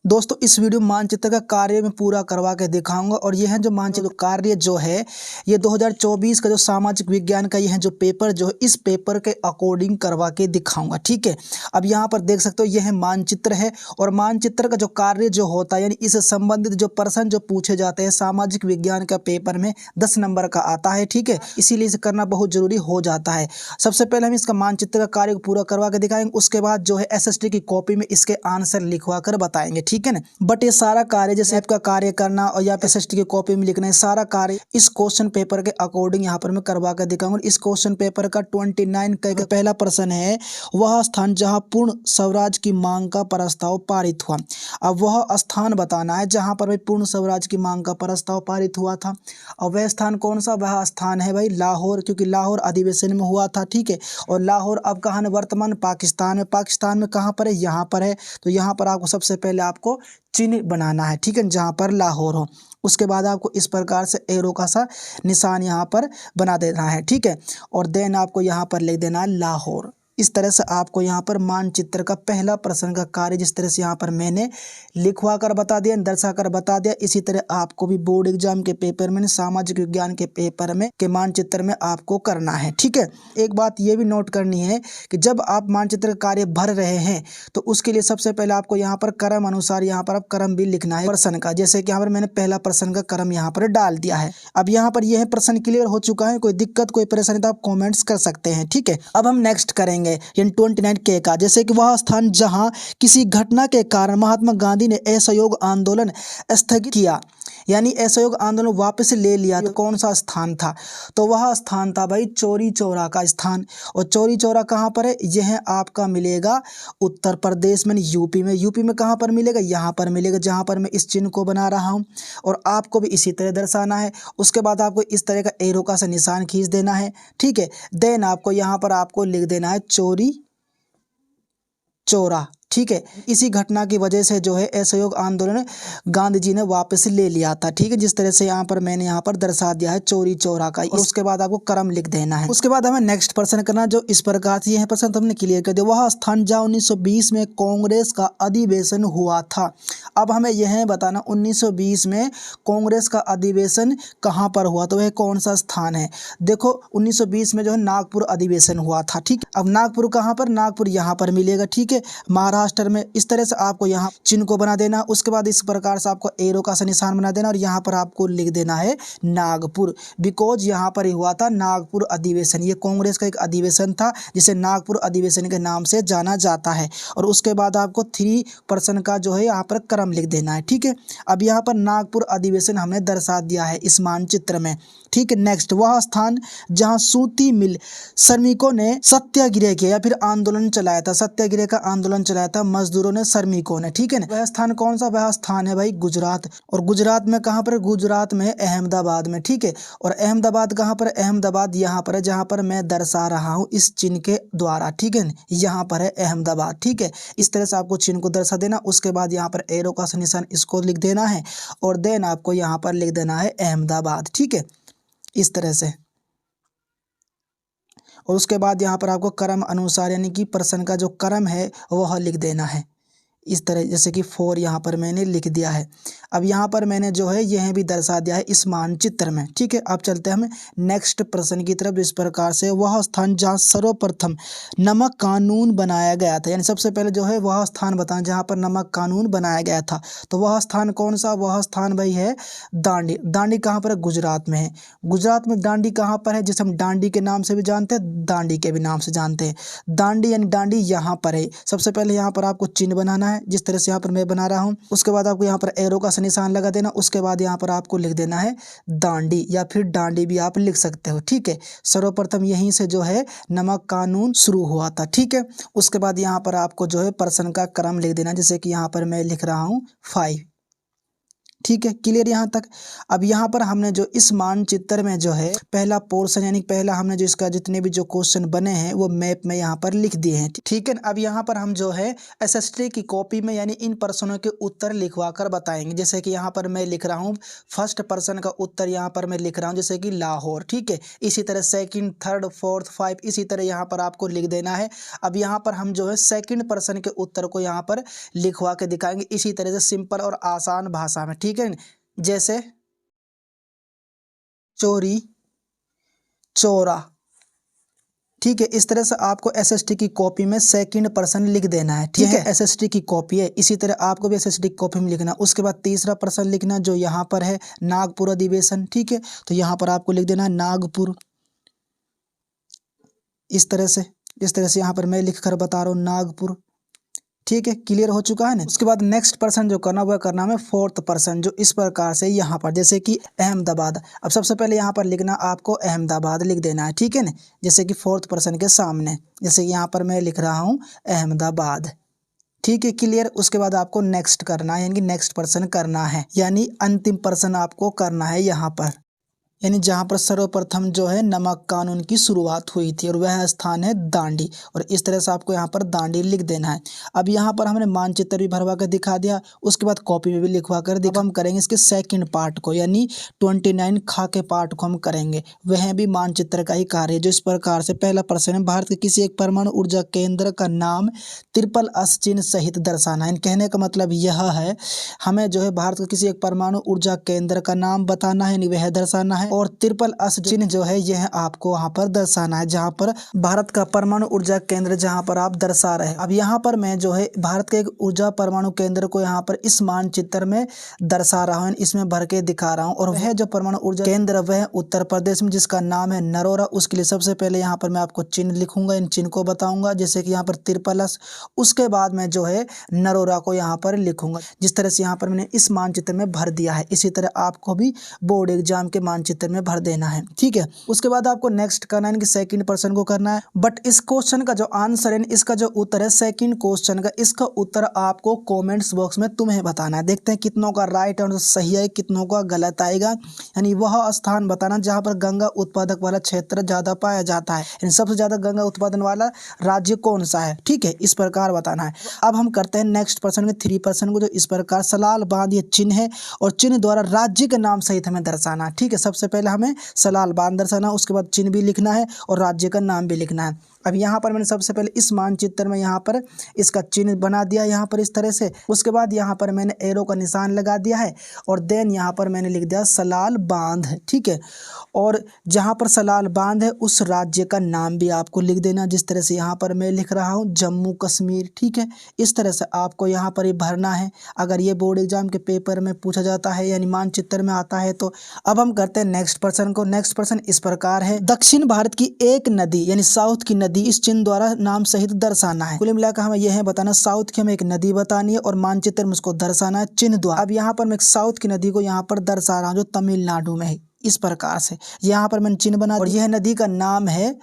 दोस्तों इस वीडियो में मानचित्र का कार्य में पूरा करवा के दिखाऊंगा और यह है जो मानचित्र कार्य जो है ये 2024 का जो सामाजिक विज्ञान का ये है जो पेपर जो है इस पेपर के अकॉर्डिंग करवा के दिखाऊंगा। ठीक है, अब यहाँ पर देख सकते हो यह है मानचित्र है और मानचित्र का जो कार्य जो होता है यानी इससे संबंधित जो प्रश्न जो पूछे जाते हैं सामाजिक विज्ञान का पेपर में 10 नंबर का आता है। ठीक है, इसीलिए इसे करना बहुत जरूरी हो जाता है। सबसे पहले हम इसका मानचित्र का कार्य पूरा करवा के दिखाएंगे, उसके बाद जो है SST की कॉपी में इसके आंसर लिखवा कर बताएंगे। ठीक है ना, बट ये सारा कार्य जैसे आपका कार्य करना और या SST की कॉपी में लिखना है सारा कार्य इस क्वेश्चन पेपर के अकॉर्डिंग यहाँ पर मैं करवा कर दिखाऊंगा। इस क्वेश्चन पेपर का 29 का पहला प्रश्न है, वह स्थान जहाँ पूर्ण स्वराज की मांग का प्रस्ताव पारित हुआ। अब वह स्थान बताना है जहाँ पर भाई पूर्ण स्वराज की मांग का प्रस्ताव पारित हुआ था। और वह स्थान कौन सा, वह स्थान है भाई लाहौर, क्योंकि लाहौर अधिवेशन में हुआ था। ठीक है, और लाहौर अब कहाँ है, वर्तमान पाकिस्तान में। पाकिस्तान में कहाँ पर है, यहाँ पर है। तो यहाँ पर आपको सबसे पहले आपको चिन्ह बनाना है। ठीक है, जहाँ पर लाहौर हो उसके बाद आपको इस प्रकार से एरो का सा निशान यहाँ पर बना देना है। ठीक है, और देन आपको यहाँ पर लिख देना है लाहौर। इस तरह से आपको यहाँ पर मानचित्र का पहला प्रश्न का कार्य जिस तरह से यहाँ पर मैंने लिखवा कर बता दिया, दर्शा कर बता दिया, इसी तरह आपको भी बोर्ड एग्जाम के पेपर में सामाजिक विज्ञान के पेपर में के मानचित्र में आपको करना है। ठीक है, एक बात ये भी नोट करनी है कि जब आप मानचित्र का कार्य भर रहे हैं तो उसके लिए सबसे पहले आपको यहाँ पर क्रम अनुसार यहाँ पर आप क्रम भी लिखना है प्रश्न का। जैसे कि यहाँ पर मैंने पहला प्रश्न का क्रम यहाँ पर डाल दिया है। अब यहाँ पर यह प्रश्न क्लियर हो चुका है, कोई दिक्कत कोई परेशानी तो आप कॉमेंट्स कर सकते हैं। ठीक है, अब हम नेक्स्ट करेंगे 29 के का, जैसे कि वह स्थान जहां किसी घटना के कारण महात्मा गांधी ने असहयोग आंदोलन स्थगित किया यानी असहयोग आंदोलन वापस ले लिया, तो कौन सा स्थान था, तो वह स्थान था भाई चौरी चौरा का स्थान। और चौरी चौरा कहाँ पर है, यह आपका मिलेगा उत्तर प्रदेश में, यूपी में। यूपी में कहाँ पर मिलेगा, यहाँ पर मिलेगा जहाँ पर मैं इस चिन्ह को बना रहा हूँ। और आपको भी इसी तरह दर्शाना है। उसके बाद आपको इस तरह का एरो का सा निशान खींच देना है। ठीक है, देन आपको यहाँ पर आपको लिख देना है चौरी चौरा। ठीक है, इसी घटना की वजह से जो है असहयोग आंदोलन गांधी जी ने वापस ले लिया था। ठीक है, जिस तरह से यहाँ पर मैंने यहाँ पर दर्शा दिया है चौरी चौरा का। उसके बाद आपको क्रम लिख देना है। उसके बाद हमें नेक्स्ट प्रश्न करना जो इस प्रकार से यह प्रश्न हमने क्लियर कर दिया, वह स्थान जहाँ 1920 में कांग्रेस का अधिवेशन हुआ था। अब हमें यह बताना 1920 में कांग्रेस का अधिवेशन कहाँ पर हुआ, तो वह कौन सा स्थान है। देखो 1920 में जो है नागपुर अधिवेशन हुआ था। ठीक, अब नागपुर कहाँ पर, नागपुर यहाँ पर मिलेगा। ठीक है, महाराष्ट्र में। इस तरह से आपको यहाँ चिन्ह को बना देना। उसके बाद इस प्रकार से आपको एरो का सा निशान बना देना और यहाँ पर आपको लिख देना है नागपुर, बिकॉज यहाँ पर ही हुआ था नागपुर अधिवेशन। ये कांग्रेस का एक अधिवेशन था जिसे नागपुर अधिवेशन के नाम से जाना जाता है। और उसके बाद आपको 3% का जो है यहाँ पर क्रम लिख देना है। ठीक है, अब यहाँ पर नागपुर अधिवेशन हमने दर्शा दिया है इस मानचित्र में। ठीक है, नेक्स्ट वह स्थान जहाँ सूती मिल श्रमिकों ने सत्याग्रह किया या फिर आंदोलन चलाया था, सत्याग्रह का आंदोलन चलाया था मजदूरों ने श्रमिकों ने। ठीक है ना, वह स्थान कौन सा, वह स्थान है भाई गुजरात। और गुजरात में कहाँ पर, गुजरात में अहमदाबाद में। ठीक है, और अहमदाबाद कहाँ पर, अहमदाबाद यहाँ पर है जहाँ पर मैं दर्शा रहा हूँ इस चिन्ह के द्वारा। ठीक है ना, यहाँ पर है अहमदाबाद। ठीक है, इस तरह से आपको चिन्ह को दर्शा देना। उसके बाद यहाँ पर एरो का निशान इसको लिख देना है और देन आपको यहाँ पर लिख देना है अहमदाबाद। ठीक है, इस तरह से। और उसके बाद यहाँ पर आपको क्रम अनुसार यानी कि प्रश्न का जो क्रम है वह लिख देना है इस तरह, जैसे कि 4 यहाँ पर मैंने लिख दिया है। अब यहाँ पर मैंने जो है यह भी दर्शा दिया है इस मानचित्र में। ठीक है, अब चलते हैं हम नेक्स्ट प्रश्न की तरफ। इस प्रकार से वह स्थान जहाँ सर्वप्रथम नमक कानून बनाया गया था, यानी सबसे पहले जो है वह स्थान बताएं जहाँ पर नमक कानून बनाया गया था, तो वह स्थान कौन सा, वह स्थान भाई है दांडी। दांडी कहाँ पर है, गुजरात में है। गुजरात में दांडी कहाँ पर है, जिसे हम दांडी के नाम से भी जानते हैं, दांडी के भी नाम से जानते हैं। दांडी यानी दांडी यहाँ पर है। सबसे पहले यहाँ पर आपको चिन्ह बनाना है जिस तरह से यहाँ पर मैं बना रहा हूँ। उसके बाद आपको यहाँ पर एरो का निशान लगा देना। उसके बाद यहाँ पर आपको लिख देना है दांडी या फिर डांडी भी आप लिख सकते हो। ठीक है, सर्वप्रथम यहीं से जो है नमक कानून शुरू हुआ था। ठीक है, उसके बाद यहाँ पर आपको जो है प्रश्न का क्रम लिख देना, जैसे कि यहाँ पर मैं लिख रहा हूँ 5। ठीक है, क्लियर यहाँ तक। अब यहाँ पर हमने जो इस मानचित्र में जो है पहला पोर्शन यानी पहला हमने जो इसका जितने भी जो क्वेश्चन बने हैं वो मैप में यहाँ पर लिख दिए हैं, ठीक है। अब यहाँ पर हम जो है एसएसटी की कॉपी में यानी इन प्रश्नों के उत्तर लिखवा कर बताएंगे। जैसे कि यहाँ पर मैं लिख रहा हूँ फर्स्ट पर्सन का उत्तर, यहाँ पर मैं लिख रहा हूँ जैसे कि लाहौर, ठीक है। इसी तरह सेकंड, थर्ड, फोर्थ, फाइव, इसी तरह यहाँ पर आपको लिख देना है। अब यहाँ पर हम जो है सेकंड पर्सन के उत्तर को यहाँ पर लिखवा के दिखाएंगे इसी तरह से सिंपल और आसान भाषा में, ठीक है। जैसे चोरी, चोरा, ठीक है। इस तरह से आपको एसएसटी की कॉपी में सेकंड पर्सन लिख देना है, ठीक है। एसएसटी की कॉपी है, इसी तरह आपको भी एसएसटी की कॉपी में लिखना। उसके बाद तीसरा पर्सन लिखना जो यहाँ पर है नागपुर अधिवेशन, ठीक है। तो यहाँ पर आपको लिख देना है नागपुर, इस तरह से यहाँ पर मैं लिख कर बता रहा हूँ नागपुर, ठीक है। क्लियर हो चुका है ना। उसके बाद नेक्स्ट पर्सन जो करना वह करना है फोर्थ पर्सन, जो इस प्रकार से यहाँ पर जैसे कि अहमदाबाद। अब सबसे पहले यहाँ पर लिखना आपको अहमदाबाद लिख देना है, ठीक है ना। जैसे कि फोर्थ पर्सन के सामने, जैसे यहाँ पर मैं लिख रहा हूँ अहमदाबाद, ठीक है, क्लियर। उसके बाद आपको नेक्स्ट करना है, यानी नेक्स्ट पर्सन करना है, यानी अंतिम पर्सन आपको करना है यहाँ पर, यानी जहाँ पर सर्वप्रथम जो है नमक कानून की शुरुआत हुई थी और वह स्थान है दांडी। और इस तरह से आपको यहाँ पर दांडी लिख देना है। अब यहाँ पर हमने मानचित्र भी भरवा कर दिखा दिया, उसके बाद कॉपी में भी लिखवा कर दिखा। हम करेंगे इसके सेकंड पार्ट को, यानी 29 खा के पार्ट को हम करेंगे। वह भी मानचित्र का ही कार्य जो इस प्रकार से पहला प्रश्न है, भारत के किसी एक परमाणु ऊर्जा केंद्र का नाम ट्रिपल एस चिन्ह सहित दर्शाना है। कहने का मतलब यह है हमें जो है भारत के किसी एक परमाणु ऊर्जा केंद्र का नाम बताना है, वह दर्शाना है, और ट्रिपल एस चिन्ह जो है यह आपको वहां पर दर्शाना है, जहां पर भारत का परमाणु ऊर्जा केंद्र जहां पर आप दर्शा रहे हैं। अब यहाँ पर मैं जो है भारत के एक ऊर्जा परमाणु केंद्र को यहाँ पर इस मानचित्र में दर्शा रहा हूँ, इसमें भर के दिखा रहा हूँ। और वह जो परमाणु ऊर्जा केंद्र वह उत्तर प्रदेश में जिसका नाम है नरोरा। उसके लिए सबसे पहले यहाँ पर मैं आपको चिन्ह लिखूंगा, इन चिन्ह को बताऊंगा, जैसे कि यहाँ पर ट्रिपल एस, उसके बाद मैं जो है नरोरा को यहाँ पर लिखूंगा। जिस तरह से यहाँ पर मैंने इस मानचित्र में भर दिया है, इसी तरह आपको भी बोर्ड एग्जाम के मानचित्र में भर देना है, ठीक है। उसके बाद आपको नेक्स्ट करना है कि सेकंड पर्सन को करना है। बट इस क्वेश्चन का जो आंसर है, इसका जो उत्तर है सेकंड क्वेश्चन का, इसका उत्तर आपको कमेंट्स बॉक्स में तुम्हें बताना है। देखते हैं कितनों का राइट आंसर सही है, कितनों का गलत आएगा। यानी वह स्थान बताना जहां पर गंगा उत्पादक वाला क्षेत्र ज्यादा पाया जाता है, यानी सबसे ज्यादा गंगा उत्पादन वाला राज्य कौन सा है, ठीक है, इस प्रकार बताना है। अब हम करते हैं नेक्स्ट पर्सन में थ्री पर्सन को, जो इस प्रकार सलाल बांध ये चिन्ह है और चिन्ह द्वारा राज्य के नाम सहित हमें दर्शाना, ठीक है। सबसे पहले हमें सलाल बांध दर्शाना, उसके बाद चिन्ह भी लिखना है और राज्य का नाम भी लिखना है। अब यहाँ पर मैंने सबसे पहले इस मानचित्र में यहाँ पर इसका चिन्ह बना दिया यहाँ पर इस तरह से। उसके बाद यहाँ पर मैंने एरो का निशान लगा दिया है और देन यहाँ पर मैंने लिख दिया सलाल बांध, ठीक है। और जहाँ पर सलाल बांध है उस राज्य का नाम भी आपको लिख देना, जिस तरह से यहाँ पर मैं लिख रहा हूँ जम्मू कश्मीर, ठीक है। इस तरह से आपको यहाँ पर ये भरना है, अगर ये बोर्ड एग्जाम के पेपर में पूछा जाता है यानी मानचित्र में आता है तो। अब हम करते हैं नेक्स्ट पर्सन को। नेक्स्ट पर्सन इस प्रकार है, दक्षिण भारत की एक नदी यानी साउथ की नदी इस चिन्ह द्वारा नाम सहित दर्शाना है। कुल मिलाकर हमें यह है बताना साउथ की हमें एक नदी बतानी है और मानचित्र में उसको दर्शाना है चिन्ह द्वारा। अब यहाँ पर मैं एक साउथ की नदी को यहाँ पर दर्शा रहा हूँ जो तमिलनाडु में है, इस प्रकार से यहाँ पर मैंने चिन्ह बना और यह नदी का नाम है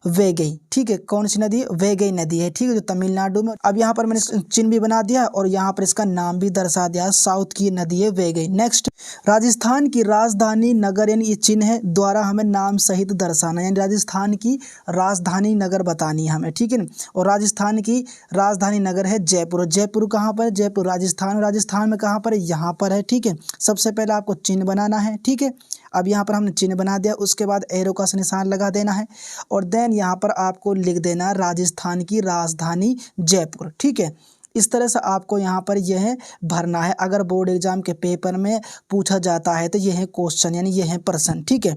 वेगई, ठीक है। कौन सी नदी? वेगई नदी है, ठीक है, जो तमिलनाडु में। अब यहाँ पर मैंने चिन्ह भी बना दिया और यहाँ पर इसका नाम भी दर्शा दिया, साउथ की नदी है वेगई। नेक्स्ट, राजस्थान की राजधानी नगर यानी ये चिन्ह है द्वारा हमें नाम सहित दर्शाना, यानी राजस्थान की राजधानी नगर बतानी है हमें, ठीक है। और राजस्थान की राजधानी नगर है जयपुर। जयपुर कहाँ पर? जयपुर राजस्थान। राजस्थान में कहाँ पर है? यहाँ पर है, ठीक है। सबसे पहले आपको चिन्ह बनाना है, ठीक है। अब यहाँ पर हमने चिन्ह बना दिया, उसके बाद एरो का निशान लगा देना है और देन यहाँ पर आपको लिख देना राजस्थान की राजधानी जयपुर, ठीक है। इस तरह से आपको यहाँ पर यह भरना है, अगर बोर्ड एग्जाम के पेपर में पूछा जाता है तो यह क्वेश्चन यानी यह प्रश्न, ठीक है।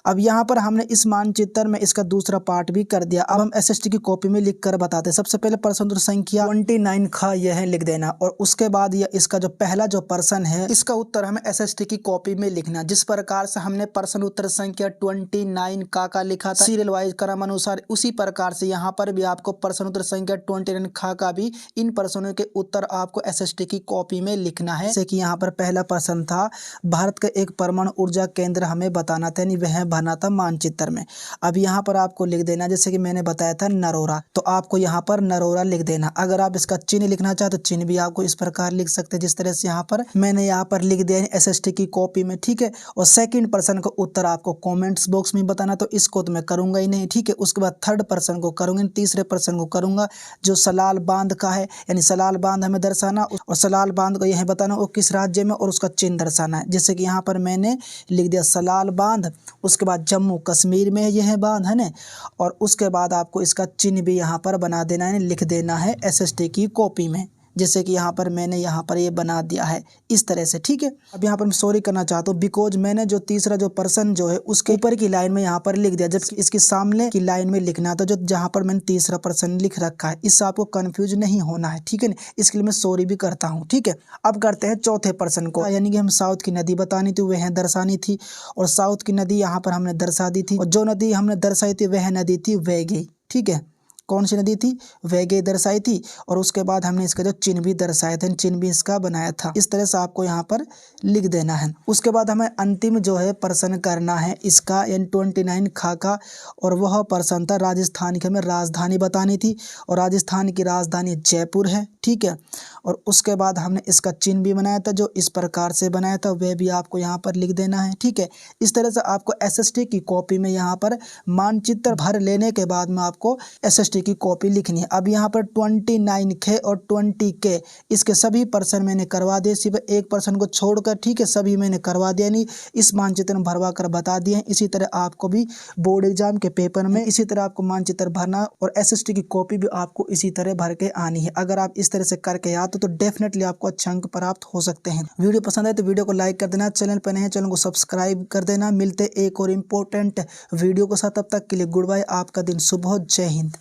अब यहाँ पर हमने इस मानचित्र में इसका दूसरा पार्ट भी कर दिया। अब हम एसएसटी की कॉपी में लिख कर बताते हैं। सबसे पहले प्रश्न उत्तर संख्या 29 ख यह लिख देना और उसके बाद यह इसका जो पहला जो प्रश्न है इसका उत्तर हमें एसएसटी की कॉपी में लिखना। जिस प्रकार से हमने प्रश्न उत्तर संख्या 29 का लिखा था सीरियल वाइज क्रम अनुसार, उसी प्रकार से यहाँ पर भी आपको प्रश्न उत्तर संख्या 29 ख का भी इन प्रश्नों प्रश्नों के उत्तर आपको एसएसटी की कॉपी में लिखना है। जैसे कि यहाँ पर पहला प्रश्न था, भारत का एक परमाणु ऊर्जा केंद्र हमें बताना था, यानी वह भरना था मानचित्र में। अब यहाँ पर आपको लिख देना, जैसे कि मैंने बताया था नरोरा, तो आपको यहाँ पर नरोरा लिख देना। अगर आप इसका चिन्ह लिखना चाहते तो चिन्ह भी आपको इस प्रकार लिख सकते हैं, जिस तरह से यहाँ पर मैंने यहाँ पर लिख दिया एसएसटी की कॉपी में, ठीक है। और सेकंड प्रश्न का उत्तर आपको कमेंट्स बॉक्स में बताना, तो इसको तो मैं करूंगा ही नहीं, ठीक है। उसके बाद थर्ड प्रश्न को करूंगा, तीसरे प्रश्न को करूंगा जो सलाल बांध का है, यानी सलाल बांध हमें दर्शाना और सलाल बांध को यह बताना वो किस राज्य में और उसका चिन्ह दर्शाना है। जैसे कि यहाँ पर मैंने लिख दिया सलाल बांध, उसके बाद जम्मू कश्मीर में यह बांध है ना, और उसके बाद आपको इसका चिन्ह भी यहाँ पर बना देना है, लिख देना है एसएसटी की कॉपी में। जैसे कि यहाँ पर मैंने यहाँ पर ये बना दिया है इस तरह से, ठीक है। अब यहाँ पर मैं सॉरी करना चाहता हूँ, बिकॉज मैंने जो तीसरा जो पर्सन जो है उसके ऊपर की लाइन में यहाँ पर लिख दिया, जबकि इसके सामने की लाइन में लिखना था जो जहाँ पर मैंने तीसरा पर्सन लिख रखा है। इससे आपको कंफ्यूज नहीं होना है, ठीक है ना। इसके लिए मैं सॉरी भी करता हूँ, ठीक है। अब करते हैं चौथे पर्सन को, यानी कि हम साउथ की नदी बतानी थी, वह दर्शानी थी, और साउथ की नदी यहाँ पर हमने दर्शा दी थी, और जो नदी हमने दर्शाई थी वह नदी थी वैगई, ठीक है। कौन सी नदी थी? वैगई दर्शाई थी। और उसके बाद हमने इसका जो चिन्ह भी दर्शाया था, चिन्ह भी इसका बनाया था। इस तरह से आपको यहाँ पर लिख देना है। उसके बाद हमें अंतिम जो है प्रश्न करना है इसका, यानी 29 खा का, और वह प्रश्न था राजस्थान की हमें राजधानी बतानी थी, और राजस्थान की राजधानी जयपुर है, ठीक है। और उसके बाद हमने इसका चिन्ह भी बनाया था जो इस प्रकार से बनाया था, वह भी आपको यहाँ पर लिख देना है, ठीक है। इस तरह से आपको एसएसटी की कॉपी में यहाँ पर मानचित्र भर लेने के बाद में आपको एसएसटी की कॉपी लिखनी है। अब यहाँ पर 29 के और 20 के इसके सभी प्रश्न मैंने करवा दिए, सिर्फ एक प्रश्न को छोड़कर, ठीक है, सभी मैंने करवा दिया, नहीं इस मानचित्र में भरवा कर बता दिए हैं। इसी तरह आपको भी बोर्ड एग्जाम के पेपर में इसी तरह आपको मानचित्र भरना, और एसएसटी की कॉपी भी आपको इसी तरह भर के आनी है। अगर आप इस तरह से करके आते तो डेफिनेटली आपको अच्छे अंक प्राप्त हो सकते हैं। वीडियो पसंद आए तो वीडियो को लाइक कर देना, चैनल पर नए हैं चैनल को सब्सक्राइब कर देना। मिलते एक और इम्पोर्टेंट वीडियो के साथ, तब तक के लिए गुड बाय, आपका दिन शुभ हो, जय हिंद।